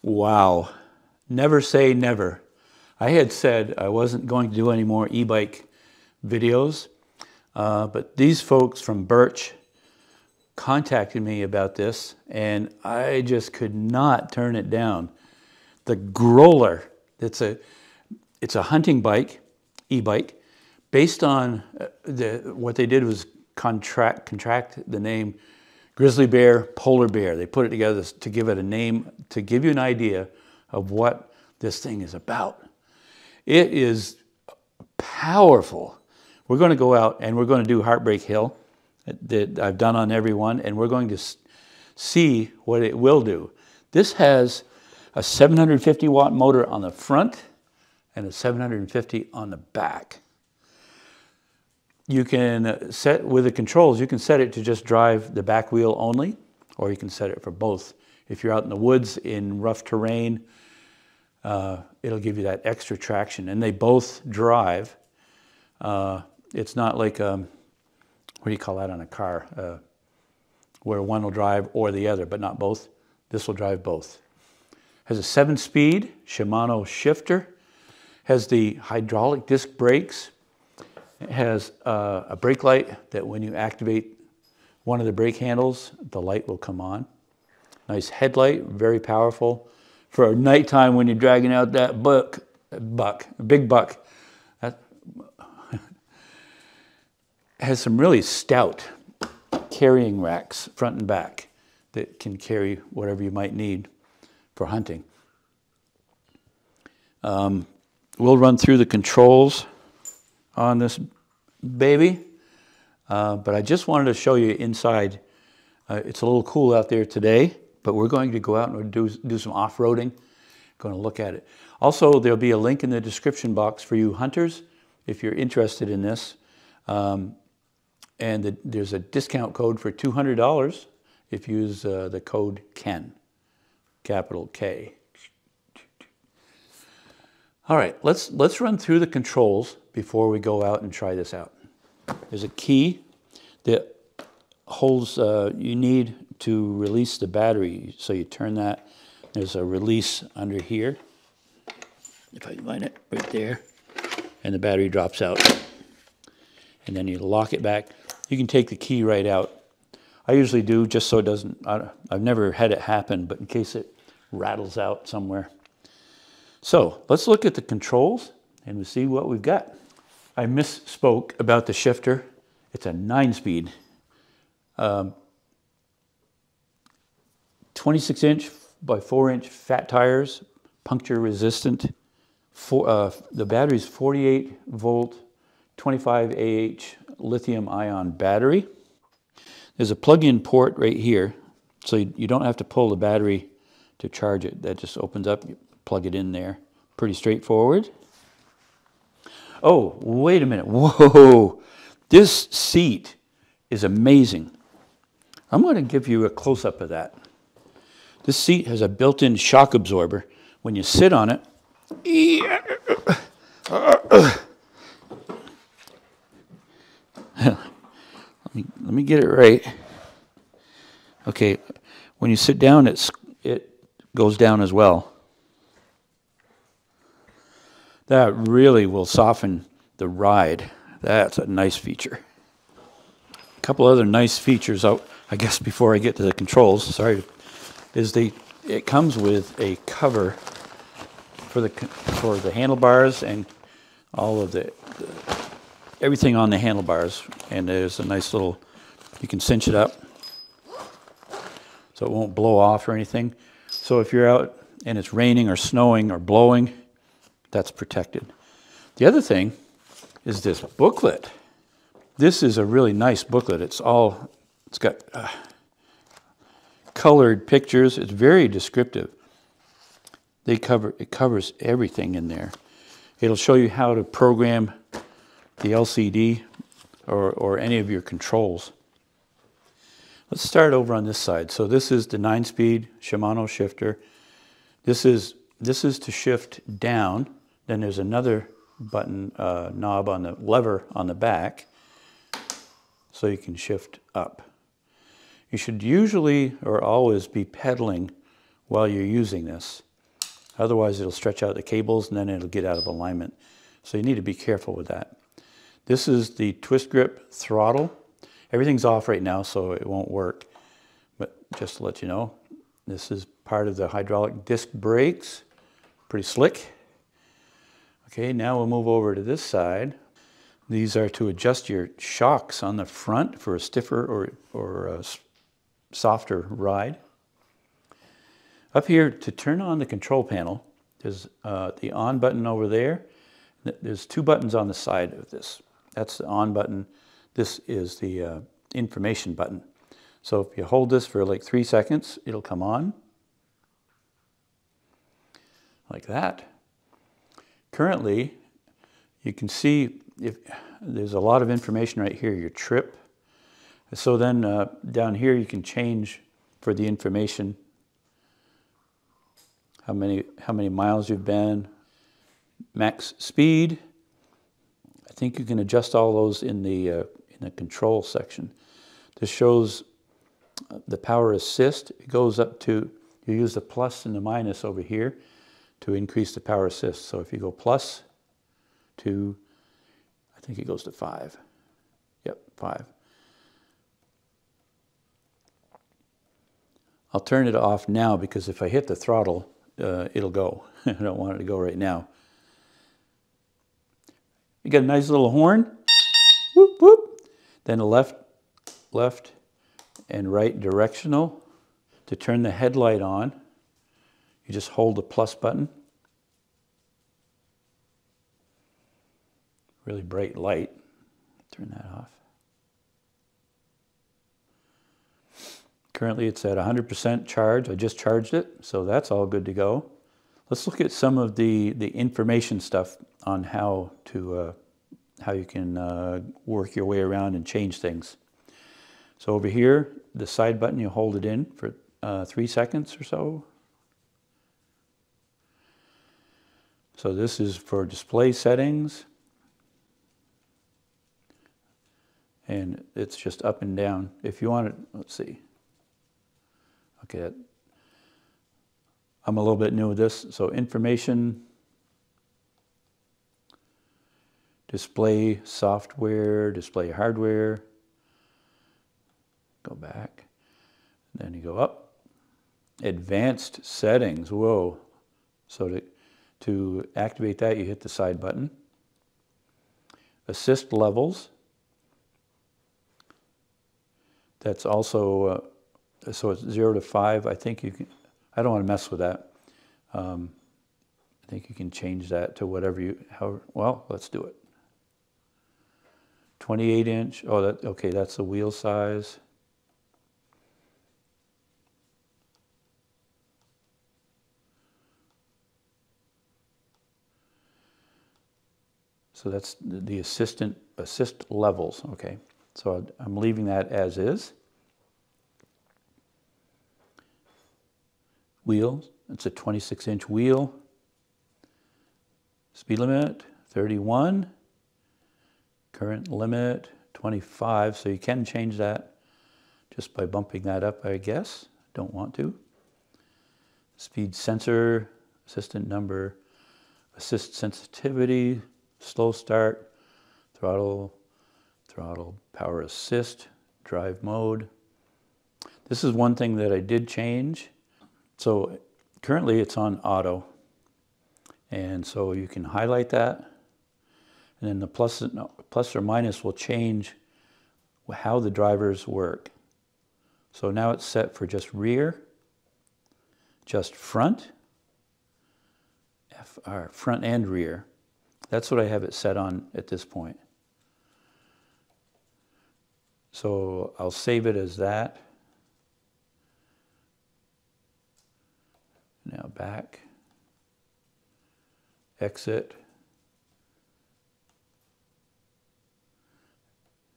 Wow, never say never. I had said I wasn't going to do any more e-bike videos, but these folks from Birch contacted me about this, and I just could not turn it down. The Grolar, it's a hunting bike, e-bike, based on what they did was contract the name grizzly bear, polar bear. They put it together to give it a name, to give you an idea of what this thing is about. It is powerful. We're going to go out and we're going to do Heartbreak Hill that I've done on every one, and we're going to see what it will do. This has a 750 watt motor on the front and a 750 on the back. You can set, with the controls, you can set it to just drive the back wheel only, or you can set it for both. If you're out in the woods in rough terrain, it'll give you that extra traction. And they both drive. It's not like, what do you call that on a car? Where one will drive or the other, but not both. This will drive both. Has a 7-speed Shimano shifter. Has the hydraulic disc brakes. It has a brake light that when you activate one of the brake handles, the light will come on. Nice headlight, very powerful. For nighttime when you're dragging out that big buck. That has some really stout carrying racks, front and back, that can carry whatever you might need for hunting. We'll run through the controls on this baby, but I just wanted to show you inside. It's a little cool out there today, but we're going to go out and do some off-roading. Going to look at it. Also, there'll be a link in the description box for you hunters if you're interested in this. And there's a discount code for $200 if you use the code KEN, capital K. All right, let's run through the controls before we go out and try this out. There's a key that holds, you need to release the battery. So you turn that, there's a release under here. If I can find it, right there. And the battery drops out. And then you lock it back. You can take the key right out. I usually do just so it doesn't, I've never had it happen, but in case it rattles out somewhere. So let's look at the controls and we'll see what we've got. I misspoke about the shifter. It's a 9-speed. 26-inch by 4-inch fat tires, puncture resistant. The battery's 48 volt, 25 AH lithium ion battery. There's a plug-in port right here, so you don't have to pull the battery to charge it. That just opens up, you plug it in there. Pretty straightforward. Oh, wait a minute. Whoa, this seat is amazing. I'm going to give you a close-up of that. This seat has a built-in shock absorber. When you sit on it, let me get it right. Okay, when you sit down, it goes down as well. That really will soften the ride. That's a nice feature. A couple other nice features, I guess, before I get to the controls, sorry, is it comes with a cover for the handlebars and all of everything on the handlebars. And there's a nice little, you can cinch it up so it won't blow off or anything. So if you're out and it's raining or snowing or blowing, that's protected. The other thing is this booklet. This is a really nice booklet. It's got colored pictures. It's very descriptive. It covers everything in there. It'll show you how to program the LCD or any of your controls. Let's start over on this side. So this is the 9-speed Shimano shifter. This is to shift down. Then there's another button knob on the lever on the back, so you can shift up. You should usually or always be pedaling while you're using this. Otherwise it'll stretch out the cables and then it'll get out of alignment. So you need to be careful with that. This is the twist grip throttle. Everything's off right now, so it won't work. But just to let you know, this is part of the hydraulic disc brakes. Pretty slick. Okay, now we'll move over to this side. These are to adjust your shocks on the front for a stiffer or a softer ride. Up here, to turn on the control panel, there's the on button over there. There's two buttons on the side of this. That's the on button. This is the information button. So if you hold this for like 3 seconds, it'll come on. Like that. Currently, you can see if there's a lot of information right here, your trip. So then down here you can change for the information how many miles you've been, max speed. I think you can adjust all those in the control section. This shows the power assist. It goes up to, you use the plus and the minus over here to increase the power assist. So if you go plus to, I think it goes to 5. Yep, 5. I'll turn it off now because if I hit the throttle, it'll go. I don't want it to go right now. You got a nice little horn. Whoop, whoop. Then a left and right directional. To turn the headlight on, you just hold the plus button. Really bright light. Turn that off. Currently it's at 100% charge. I just charged it, so that's all good to go. Let's look at some of the information stuff on how you can work your way around and change things. So over here, the side button, you hold it in for 3 seconds or so. So this is for display settings. And it's just up and down. If you want it, let's see. Okay, I'm a little bit new with this. So information, display software, display hardware. Go back. Then you go up. Advanced settings. Whoa. So to activate that, you hit the side button. Assist levels. That's also, so it's 0 to 5. I think you can, I don't want to mess with that. I think you can change that to whatever you, well, let's do it. 28 inch, oh, okay, that's the wheel size. So that's the assist levels, okay. So I'm leaving that as is. Wheels, it's a 26-inch wheel. Speed limit, 31. Current limit, 25. So you can change that just by bumping that up, I guess. Don't want to. Speed sensor, assistant number, assist sensitivity, slow start, throttle, power assist, drive mode. This is one thing that I did change. So currently it's on auto. And so you can highlight that. And then the plus or minus will change how the drivers work. So now it's set for just rear, just front, front and rear. That's what I have it set on at this point. So I'll save it as that. Now back, exit,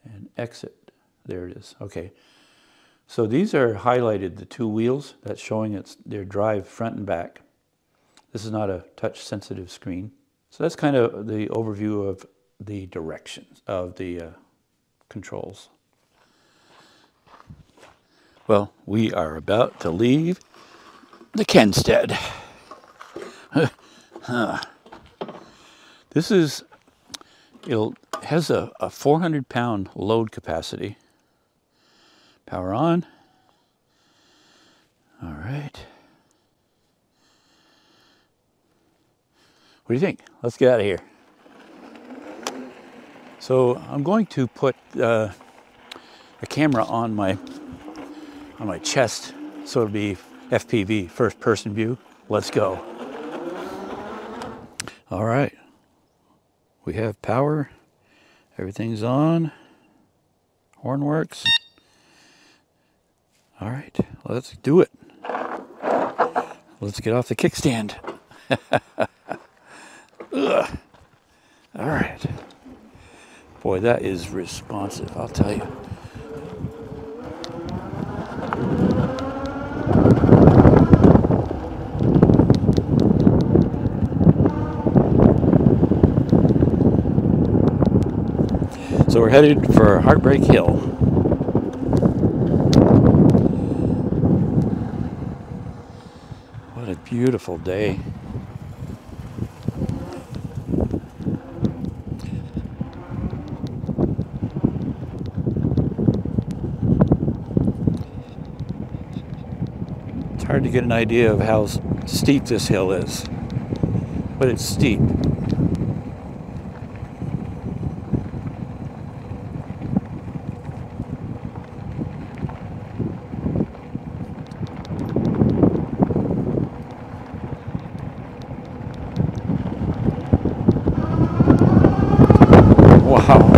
and exit. There it is. Okay. So these are highlighted, the two wheels. That's showing their drive front and back. This is not a touch-sensitive screen. So that's kind of the overview of the directions of the controls. Well, we are about to leave the Kenstead. This is, it has a 400-pound load capacity. Power on. All right. What do you think? Let's get out of here. So I'm going to put a camera on my chest, so it'll be FPV, first person view. Let's go. All right. We have power. Everything's on. Horn works. All right, let's do it. Let's get off the kickstand. Ugh. All right. Boy, that is responsive, I'll tell you. So we're headed for Heartbreak Hill. What a beautiful day. It's hard to get an idea of how steep this hill is, but it's steep. Wow.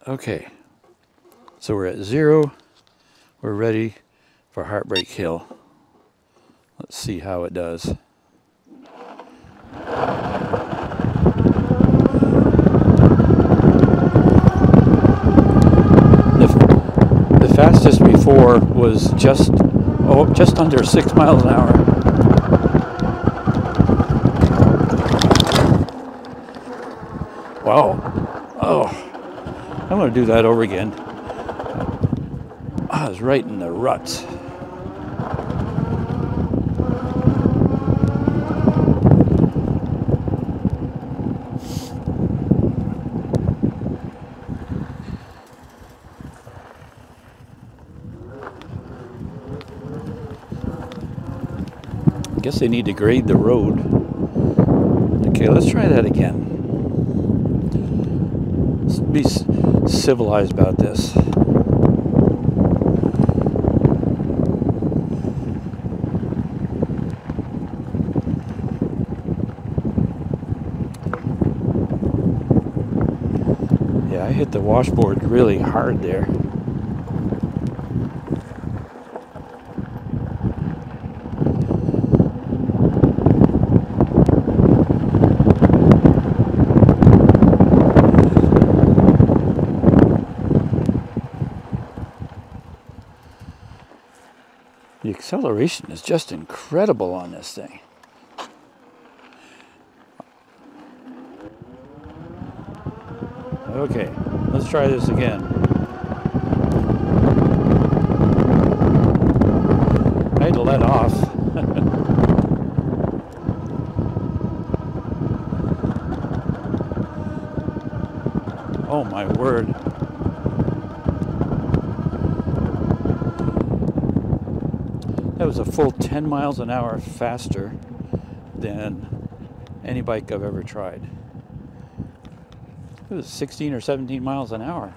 Okay, so we're at 0. We're ready for Heartbreak Hill. Let's see how it does. The fastest before was just under 6 miles an hour. Wow. Oh. I'm going to do that over again. I was right in the ruts. I guess they need to grade the road. Okay, let's try that again. Let's be civilized about this. Yeah, I hit the washboard really hard there. The acceleration is just incredible on this thing. Okay, let's try this again. I had to let off. Oh my word. That was a full 10 miles an hour faster than any bike I've ever tried. It was 16 or 17 miles an hour.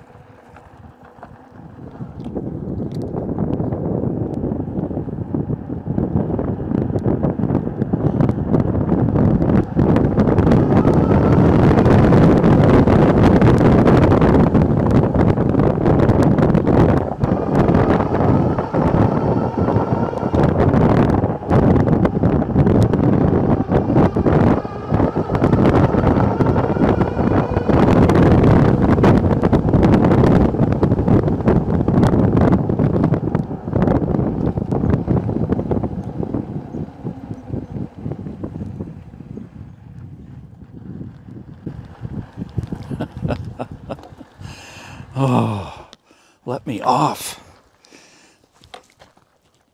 Oh, let me off.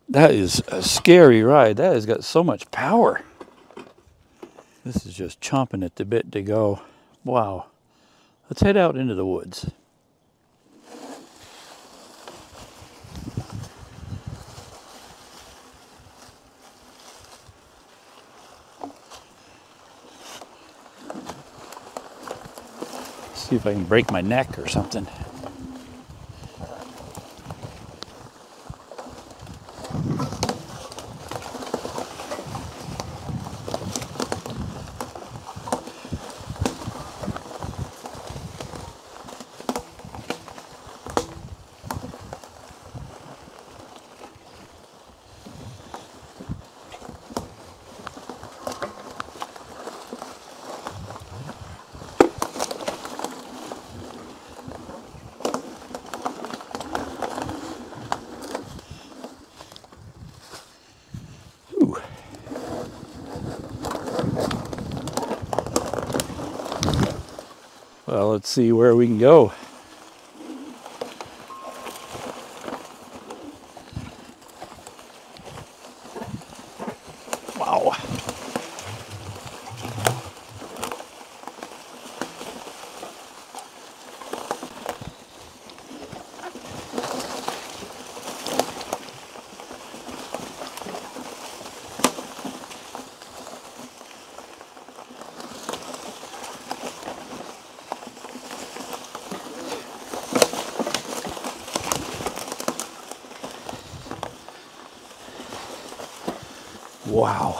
That is a scary ride. That has got so much power. This is just chomping at the bit to go. Wow. Let's head out into the woods. See if I can break my neck or something. Well, let's see where we can go. Wow. Wow.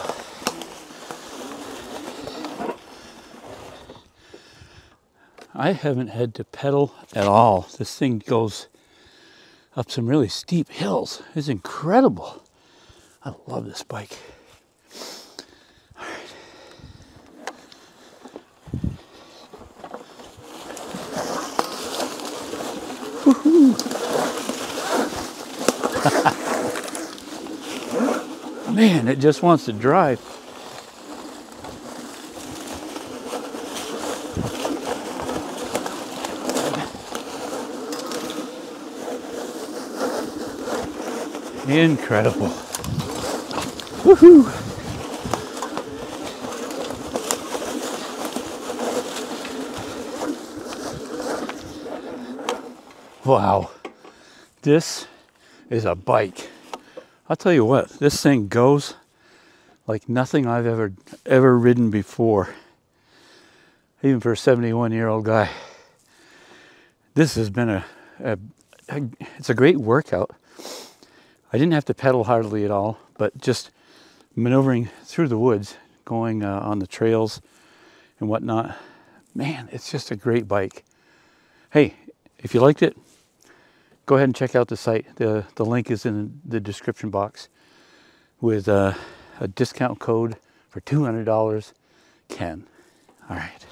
I haven't had to pedal at all. This thing goes up some really steep hills. It's incredible. I love this bike. All right. Woohoo. Man, it just wants to drive. Incredible. Woohoo! Wow. This is a bike. I'll tell you what, this thing goes like nothing I've ever ridden before. Even for a 71-year-old guy. This has been it's a great workout. I didn't have to pedal hardly at all, but just maneuvering through the woods, going on the trails and whatnot. Man, it's just a great bike. Hey, if you liked it, go ahead and check out the site. The link is in the description box with a discount code for $200, Ken. All right.